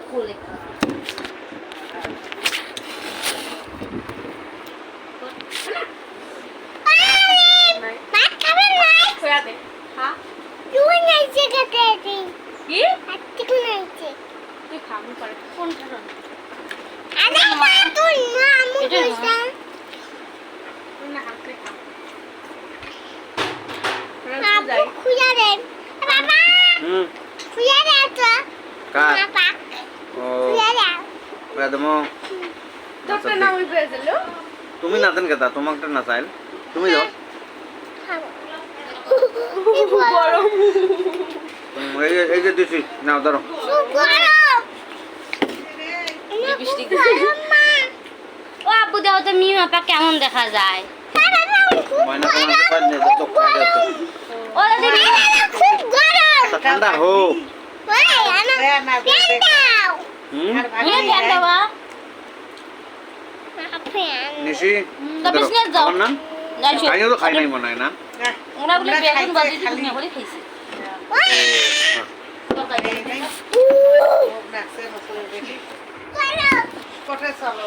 কোলে তুই খাবি পারে কোনটা না হাতে খা তুমি নাচেন কেতা তোমাকে নাচাইল তুমি যাও এই যে দিছি নাও ধরো ও আব্বু দাও তো মিউ আপা কেমন দেখা যায় ময়না তোমাকে পাই না তো খাওয়া যাচ্ছে ও দাদি খুব গরম ঠান্ডা হোক নিয়ে ফ্যান দাও নিশি তো বিজনেস যাও না খাইও তো খাই নাই মনে হয় না ওরা বলে বেগুন ভাজি তুমি বলে খাইছে নাচে মসলা বেটি কোথায় চলো